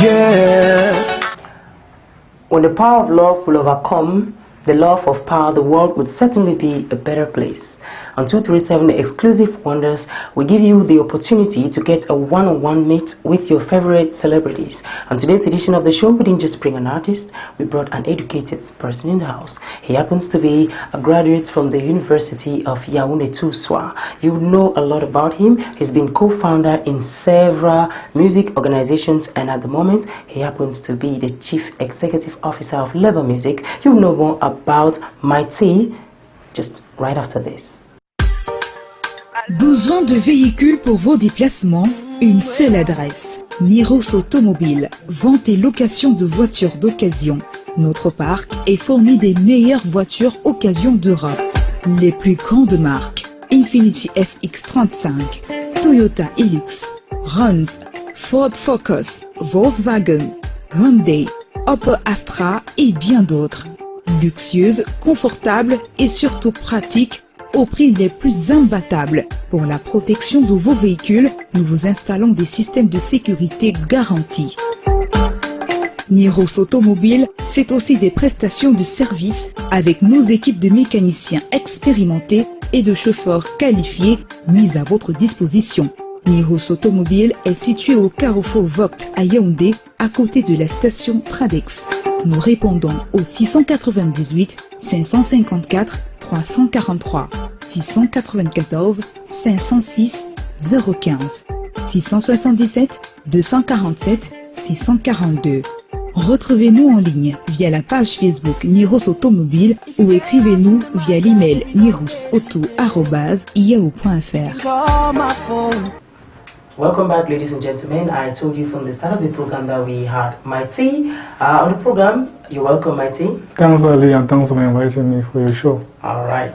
Yeah. When the power of love will overcome the love of power, the world would certainly be a better place. On 237 Exclusive Wonders, we give you the opportunity to get a one-on-one meet with your favorite celebrities. On today's edition of the show, we didn't just bring an artist, we brought an educated person in the house. He happens to be a graduate from the University of Yaoundé-Toussoua. You would know a lot about him. He's been co-founder in several music organizations, and at the moment, he happens to be the Chief Executive Officer of Labour Music. You know more about Mai-T just right after this. Besoin de véhicules pour vos déplacements? Une seule adresse. Niros Automobile, vente et location de voitures d'occasion. Notre parc est fourni des meilleures voitures occasion d'Europe. Les plus grandes marques: Infiniti FX35, Toyota Hilux, Runs, Ford Focus, Volkswagen, Hyundai, Opel Astra et bien d'autres. Luxueuse, confortable et surtout pratique, au prix les plus imbattables. Pour la protection de vos véhicules, nous vous installons des systèmes de sécurité garantis. Niros Automobile, c'est aussi des prestations de service avec nos équipes de mécaniciens expérimentés et de chauffeurs qualifiés mises à votre disposition. Niros Automobile est situé au carrefour Vogt à Yaoundé, à côté de la station Tradex. Nous répondons au 698 554 343, 694 506 015, 677 247 642. Retrouvez-nous en ligne via la page Facebook Niros Automobile ou écrivez-nous via l'email nirosauto@yahoo.fr. Welcome back, ladies and gentlemen. I told you from the start of the program that we had Mai-T on the program. You're welcome, Mai-T. Thanks, Ali, and thanks for inviting me for your show. All right.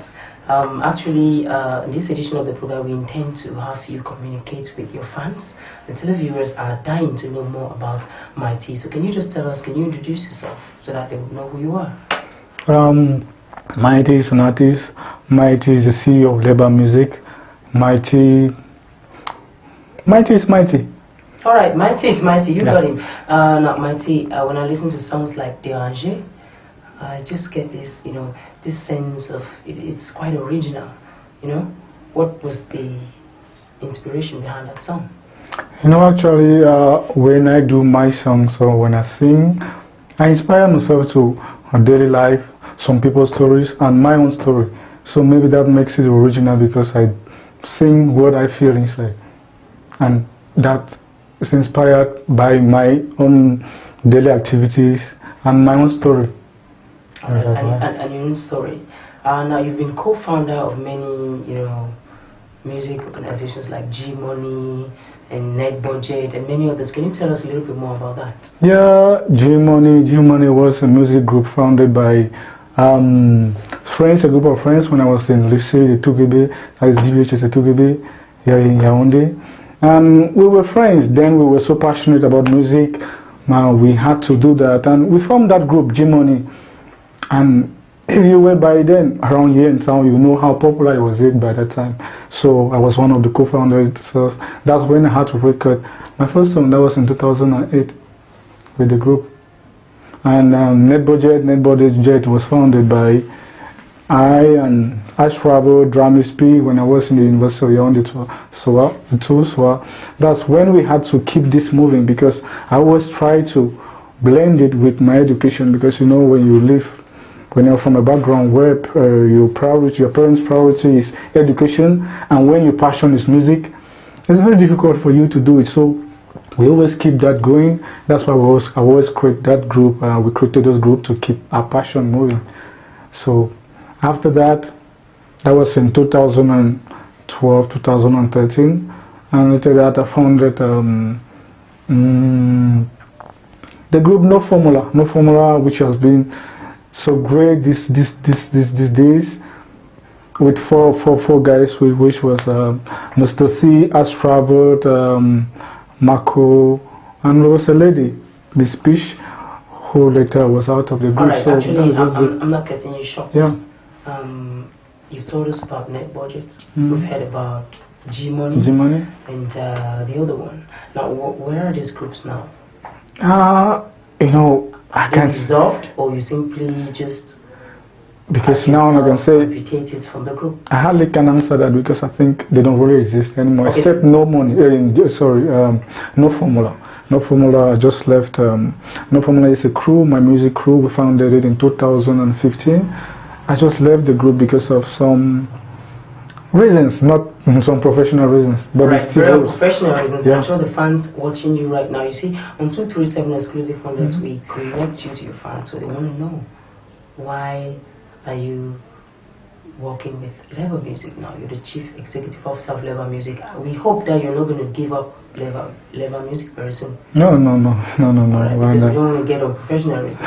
Actually, in this edition of the program, we intend to have you communicate with your fans. The televiewers are dying to know more about Mai-T. So can you just tell us, can you introduce yourself so that they would know who you are? Mai-T is an artist. Mai-T is the CEO of Labour Music. Mai-T is Mai-T. All right, Mai-T is Mai-T. You got him. Now, Mai-T, when I listen to songs like Déranger, I just get this, this sense of it's quite original. What was the inspiration behind that song? Actually, when I do my songs or when I sing, I inspire myself to a daily life, some people's stories, and my own story. So maybe that makes it original because I sing what I feel inside. And that is inspired by my own daily activities and my own story. And your own story. Now you've been co-founder of many, music organizations like G-Money and Net Budget and many others. Can you tell us a little bit more about that? Yeah, G-Money was a music group founded by a group of friends when I was in Lycée de Tougébé, that is GBHS de Tougébé, here in Yaoundé. And we were friends. Then we were so passionate about music. We had to do that, and we formed that group, G-Money. And if you were by then around here in town, you know how popular it was by that time. So I was one of the co-founders. So that's when I had to record my first song. That was in 2008 with the group. And Net Budget was founded by I and Ashravel, Dramis P, when I was in the University of Yaoundé-Toussoua. That's when we had to keep this moving, because I always try to blend it with my education, because when you're from a background where your parents' priority is education, and when your passion is music, it's very difficult for you to do it. So we always keep that going. That's why I always create that group. We created this group to keep our passion moving. So after that, that was in 2012, 2013, and after that I founded the group No Formula, which has been so great these days, with four guys, which was Mr. C, Ashravel, Marco, and there was a lady, Miss Pish, who later was out of the group. Right, so actually, I'm not cutting you short. Yeah. You've told us about Net Budget. We've heard about G-Money, and the other one. Now, where are these groups now? You know, I can't. Dissolved, or you simply just? Because now I can say amputated from the group. I hardly can answer that because I think they don't really exist anymore. Okay. Except No Money. No Formula. No Formula. I just left. No Formula is a crew, my music crew. We founded it in 2015. I just left the group because of some reasons, not some professional reasons, but right, very professional reasons. Yeah. I'm sure the fans watching you right now, you see, on 237 Exclusive Wonders, we connect you to your fans, so they want to know, why are you working with Level Music now? You're the Chief Executive Officer of Level Music. We hope that you're not going to give up Level Music very soon. No. Right, because we don't want to get on professional reasons. So.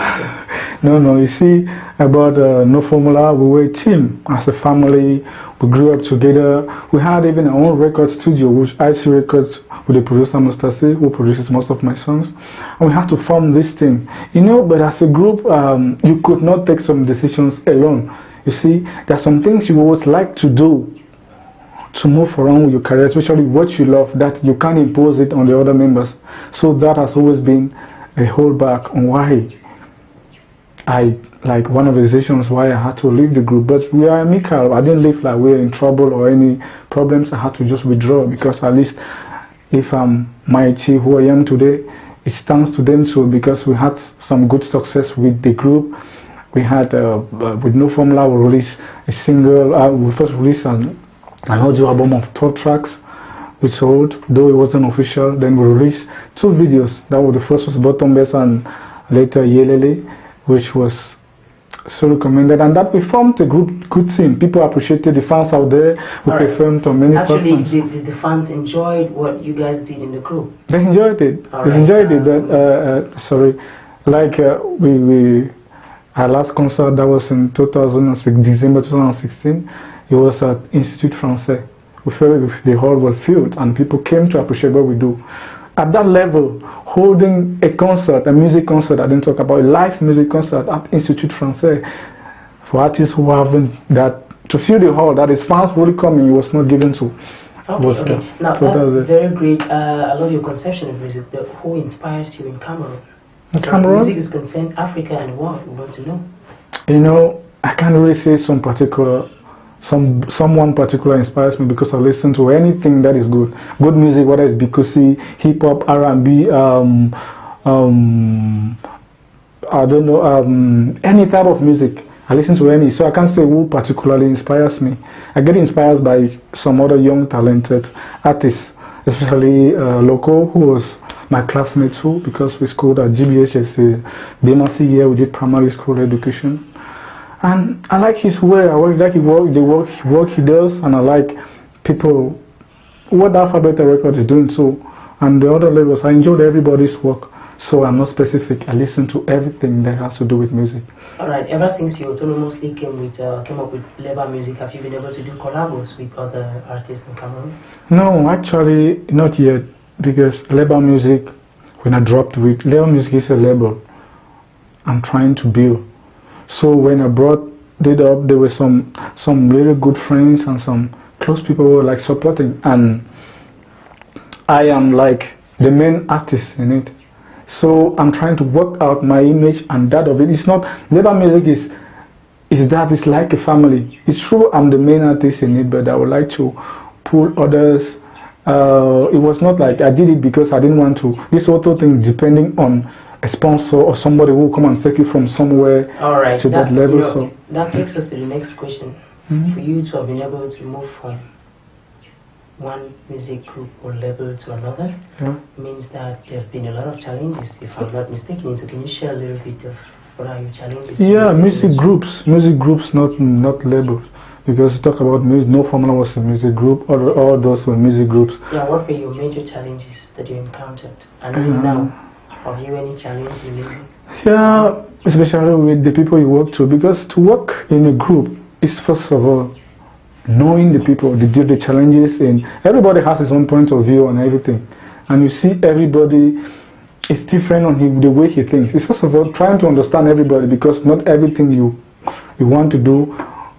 No. You see, about No Formula, we were a team as a family. We grew up together. We had even our own record studio, which IC Records, with the producer Mr. C, who produces most of my songs. And we had to form this thing. You know, but as a group, you could not take some decisions alone. You see, there are some things you always like to do to move around with your career, especially what you love, that you can't impose it on the other members. So that has always been a holdback on why one of the decisions why I had to leave the group. But we are amicable. I didn't leave like we were in trouble or any problems. I had to just withdraw, because at least if I'm Mai-T, who I am today, it stands to them too, because we had some good success with the group. We had, with No Formula, we released a single, we first released an audio album of 12 tracks, we sold, though it wasn't official. Then we released 2 videos. That was the first was Bottom Bass and later Yelele, which was so recommended, and that we formed a good team. People appreciated the fans out there. We performed on many platforms. Actually, the fans enjoyed what you guys did in the group. They enjoyed it. Enjoyed it. Our last concert, that was in December 2016. It was at Institut Français. We felt the hall was filled and people came to appreciate what we do. At that level, holding a concert, a music concert, I didn't talk about, a live music concert at Institut Français, for artists who haven't that, to fill the hall, that is fans really coming, it was not given to. Okay. Now, that's very great. I love your conception of music. Who inspires you in Cameroon? Cameroon? As music is concerned, Africa and the world, we want to know. You know, I can't really say someone particular inspires me, because I listen to anything that is good. Good music, whether it's Bikusi, hip hop, R&B, I don't know, any type of music. I listen to any, so I can't say who particularly inspires me. I get inspired by some other young talented artists, especially local, who was my classmate too, because we schooled at GBHS, BMC here, we did primary school education. And I like his way, I like the work he does, and I like people, what Alphabet Record is doing too. And the other levels, I enjoyed everybody's work, so I'm not specific. I listen to everything that has to do with music. Alright, ever since you autonomously came up with Level Music, have you been able to do collabs with other artists in Cameroon? No, actually, not yet, because Level Music, when I dropped with, Level Music is a label I'm trying to build. So when I brought it up, there were some really good friends and some close people who were like supporting, and I am like the main artist in it. So I'm trying to work out my image and that of it. It's not, Level Music is like a family. It's true I'm the main artist in it, but I would like to pull others. It was not like I did it because I didn't want to. This auto thing depending on a sponsor or somebody who will come and take you from somewhere to that level. So that takes us to the next question. For you to have been able to move from one music group or label to another, means that there have been a lot of challenges, if I'm not mistaken. So can you share a little bit of what are your challenges? Yeah, music groups, not labels. Because you talk about music, No Formula was a music group, all those were music groups. Yeah, what were your major challenges that you encountered? And even now, have you any challenge in music? Yeah, especially with the people you work to, because to work in a group is first of all knowing the people, the challenges, and everybody has his own point of view on everything. And you see everybody is different on the way he thinks. It's first of all trying to understand everybody, because not everything you want to do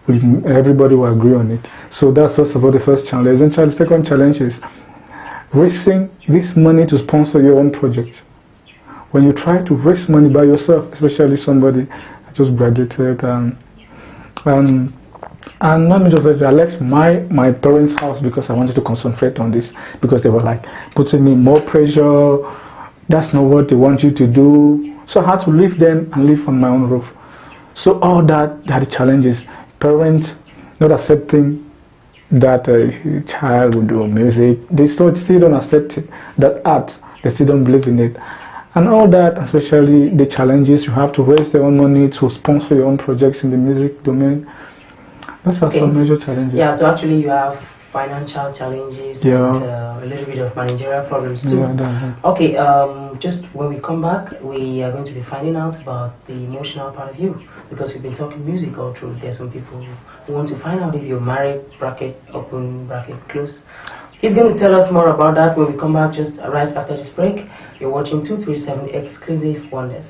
everybody will agree on it. So that's first of all the first challenge. And the second challenge is raising this money to sponsor your own project. When you try to raise money by yourself, especially somebody I just graduated and let me just say, I left my parents' house because I wanted to concentrate on this, because they were like putting me more pressure. That's not what they want you to do. So I had to leave them and live on my own roof. So all that, the challenges, parents not accepting that a child will do music, they still don't accept it, that art, they still don't believe in it. And all that, especially the challenges, you have to raise your own money to sponsor your own projects in the music domain. Those are some major challenges. Yeah, so actually you have financial challenges and a little bit of managerial problems too. Yeah, okay, just when we come back, we are going to be finding out about the emotional part of you, because we've been talking music all through. There are some people who want to find out if you're married, bracket, open, bracket, close. He's going to tell us more about that when we come back just right after this break. You're watching 237 Exclusive Wonders.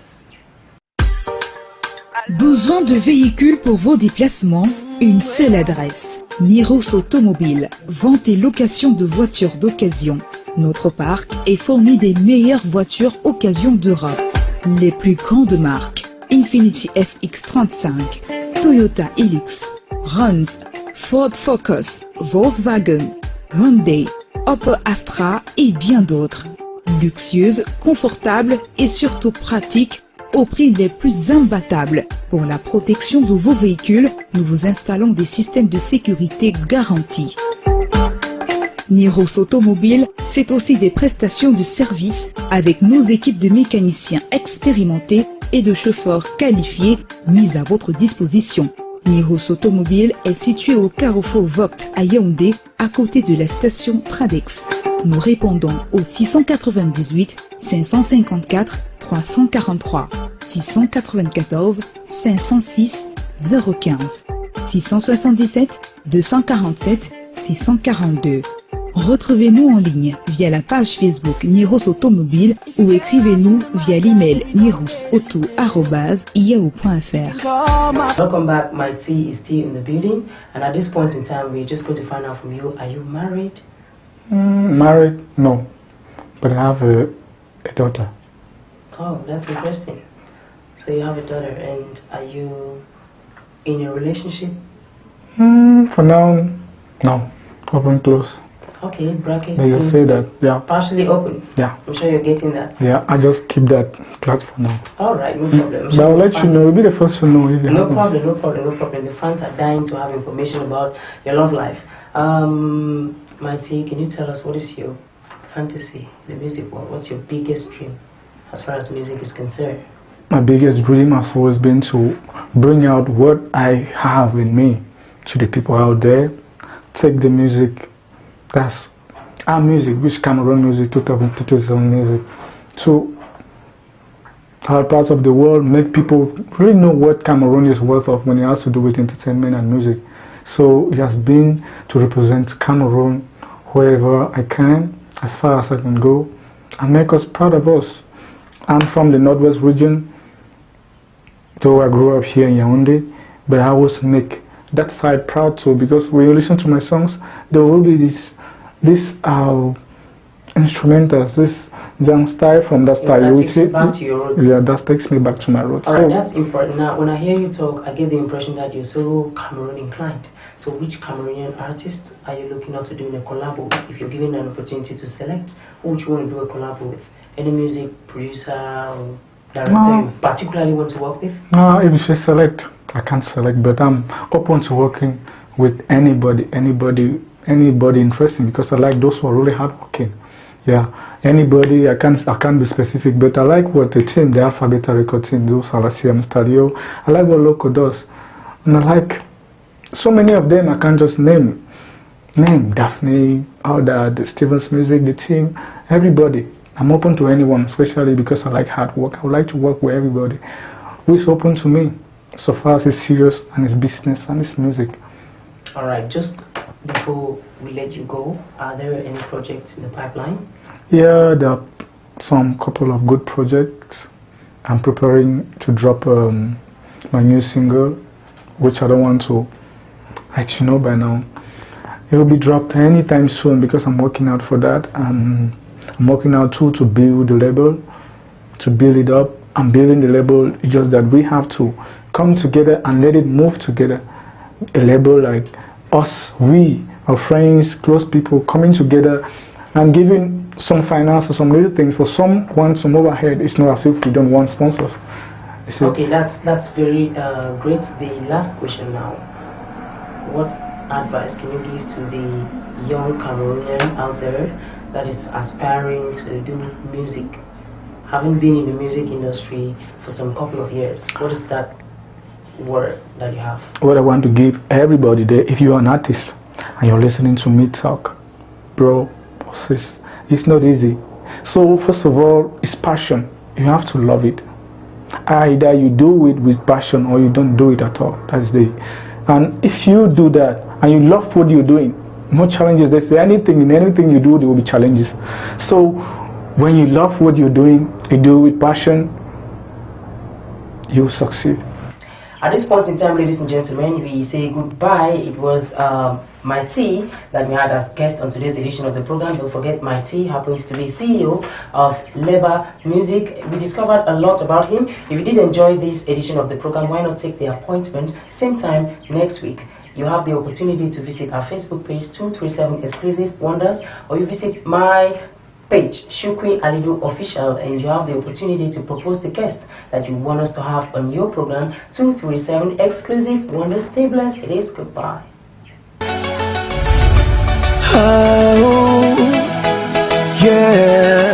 Besoin de véhicules pour vos déplacements? Une seule adresse. Niros Automobile, vente et location de voitures d'occasion. Notre parc est fourni des meilleures voitures occasion d'Europe. Les plus grandes marques: Infiniti FX35, Toyota Hilux, Runs, Ford Focus, Volkswagen, Hyundai, Opel Astra et bien d'autres. Luxueuses, confortables et surtout pratiques, au prix les plus imbattables. Pour la protection de vos véhicules, nous vous installons des systèmes de sécurité garantis. Niros Automobile, c'est aussi des prestations de service avec nos équipes de mécaniciens expérimentés et de chauffeurs qualifiés mises à votre disposition. Niros Automobile est situé au carrefour Vogt à Yaoundé, à côté de la station Tradex. Nous répondons au 698 554 343, 694 506 015, 677 247 642. Retrouvez-nous en ligne via la page Facebook Niros Automobile ou écrivez-nous via l'email nirosauto@yahoo.fr. Welcome back. Mai-T is still in the building, and at this point in time, we're just going to find out from you: are you married? Married? No, but I have a daughter. Oh, that's interesting. So you have a daughter, and are you in a relationship? For now, no. Open, close. Okay, bracket. They just say that, yeah. Partially open. Yeah. I'm sure you're getting that. Yeah, I just keep that flat for now. All right, no problem. But I'll let you know. You'll be the first to know if it No happens. problem. The fans are dying to have information about your love life. Mai-T, can you tell us what is your fantasy, the music world? What's your biggest dream as far as music is concerned? My biggest dream has always been to bring out what I have in me to the people out there. Take the music, that's our music, which Cameroon music, 2007 music, to other parts of the world, make people really know what Cameroon is worth of when it has to do with entertainment and music. So it has been to represent Cameroon wherever I can, as far as I can go, and make us proud of us. I'm from the Northwest region, though I grew up here in Yaoundé, but I always make that side proud too, because when you listen to my songs, there will be these instrumentals, this young style from that style. That takes you back to your roots. Yeah, that takes me back to my roots. Alright, that's important. Now, when I hear you talk, I get the impression that you're so Cameroon inclined. So which Cameroonian artist are you looking up to doing a collab with? If you're given an opportunity to select, who would you want to do a collab with? Any music producer or director you particularly want to work with? No, if you say select, I can't select, but I'm open to working with anybody interesting, because I like those who are really hardworking. Yeah, anybody, I can't be specific, but I like what the team, the Alphabeta record team, those Alasiam Stadio, I like what Loco does, and I like so many of them. I can't just name Daphne, all the Stevens music, the team, everybody. I'm open to anyone, especially because I like hard work. I would like to work with everybody who is open to me, so far as it's serious and it's business and it's music. Alright, just before we let you go, are there any projects in the pipeline? Yeah, there are couple of good projects. I'm preparing to drop my new single, which I don't want to I should know by now. It will be dropped anytime soon because I'm working out for that. I'm working out too to build the label, to build it up. I'm building the label. It's just that we have to come together and let it move together. A label like us, we, our friends, close people coming together and giving some finance or some little things for someone to move ahead. It's not as if we don't want sponsors. Okay, that's very great. The last question now. What advice can you give to the young Cameroonian out there that is aspiring to do music, having been in the music industry for some couple of years? What is that word that you have? What I want to give everybody there, if you are an artist and you're listening to me talk, bro, sis, it's not easy. So first of all, it's passion. You have to love it. Either you do it with passion or you don't do it at all. That's the. And if you do that and you love what you're doing, no challenges. There's anything in anything you do, there will be challenges. So when you love what you're doing, you do it with passion, you succeed. At this point in time, ladies and gentlemen, we say goodbye. It was Mai-T that we had as guest on today's edition of the program. Don't forget, Mai-T happens to be CEO of Leba Music. We discovered a lot about him. If you did enjoy this edition of the program, why not take the appointment same time next week? You have the opportunity to visit our Facebook page, 237 Xclusive Wonders, or you visit my page, Shukri Alidu Official, and you have the opportunity to propose the guest that you want us to have on your program. 237 Xclusive Wonders. Stay blessed. It is goodbye. Oh, yeah.